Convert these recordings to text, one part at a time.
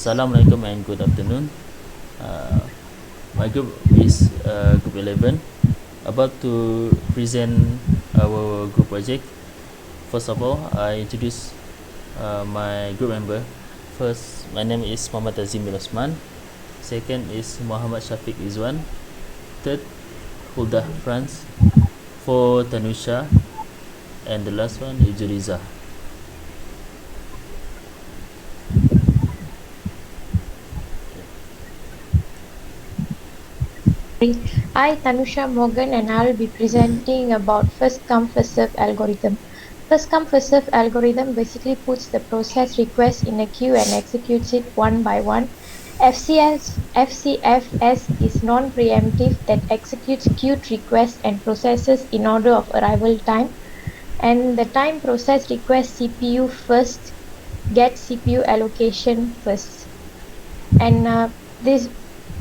Assalamualaikum and good afternoon. My group is Group 11, about to present our group project. First of all, I introduce my group member. First, my name is Muhammad Azim bin Osman. Second is Muhammad Shafiq Izwan. Third, Huldah France. Fourth, Tanusha. And the last one is Juriza. Hi, Tanusha Morgan, and I'll be presenting about first come first serve algorithm. First come first serve algorithm basically puts the process request in a queue and executes it one by one. FCFS is non-preemptive that executes queued requests and processes in order of arrival time. And the time process requests CPU first, gets CPU allocation first. And this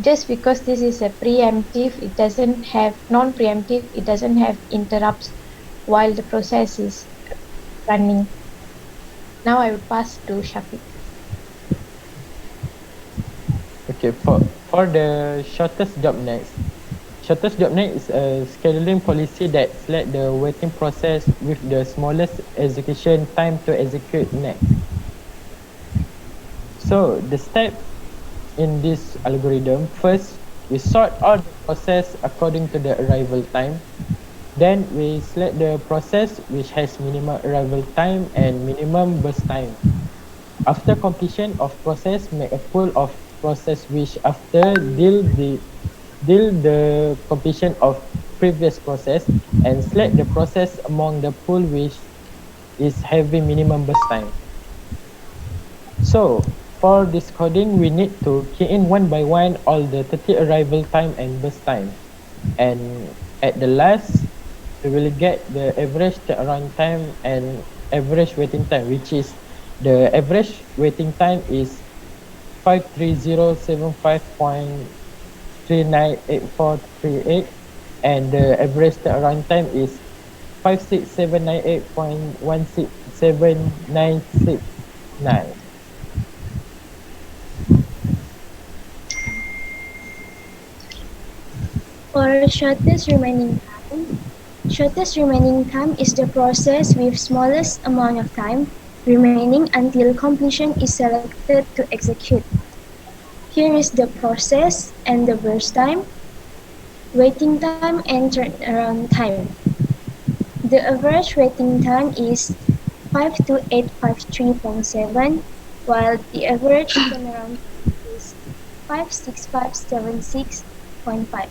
just because this is a preemptive, it doesn't have non-preemptive, it doesn't have interrupts while the process is running. Now I would pass to Shafiq. Okay, for the shortest job next. Shortest job next is a scheduling policy that select the waiting process with the smallest execution time to execute next. So the step in this algorithm, first we sort all the process according to the arrival time. Then we select the process which has minimum arrival time and minimum burst time. After completion of process, make a pool of process which after deal the completion of previous process and select the process among the pool which is having minimum burst time. So for this coding, we need to key in one by one all the 30 arrival time and burst time. And at the last, we will get the average turnaround time and average waiting time, which is the average waiting time is 53075.398438, and the average turnaround time is 56798.16796.9. For shortest remaining time is the process with smallest amount of time remaining until completion is selected to execute. Here is the process and the burst time, waiting time and turnaround time. The average waiting time is 52853.7, while the average turnaround time is 56576.5.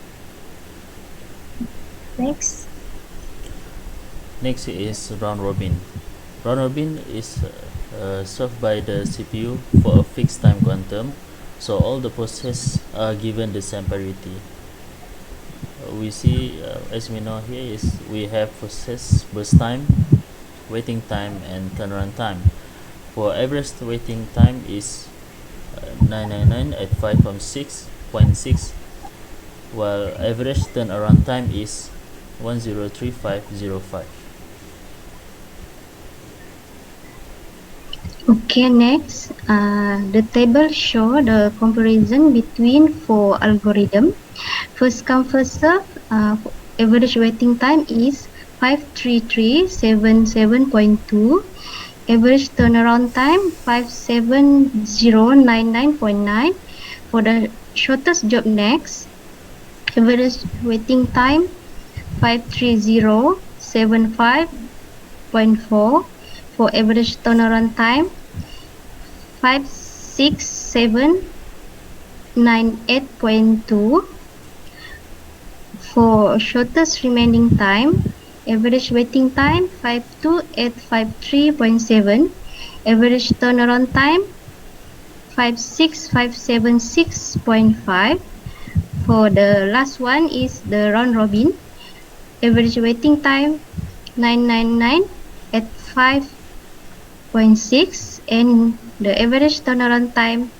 Next is round robin. Round robin is served by the CPU for a fixed time quantum, so all the processes are given the same priority. We see, as we know here, is we have process burst time, waiting time, and turnaround time. For average waiting time is 999 at 5.6, while average turnaround time is 103505. Okay, next, the table show the comparison between four algorithm. First come first serve, average waiting time is 53377.2, average turnaround time 57099.9. For the shortest job next, average waiting time 53075.4. For average turnaround time 56798.2. For shortest remaining time, average waiting time 52853.7, average turnaround time 56576.5. For the last one is the round robin, average waiting time 999 at 5.6, and the average turnaround time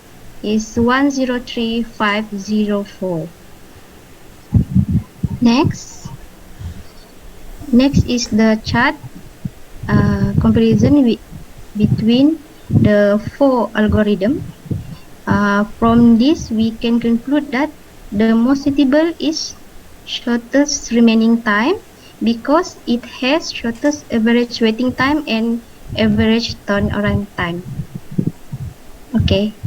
is 103504. Next is the chart comparison between the four algorithm. From this, we can conclude that the most suitable is shortest remaining time because it has shortest average waiting time and average turnaround time. Okay.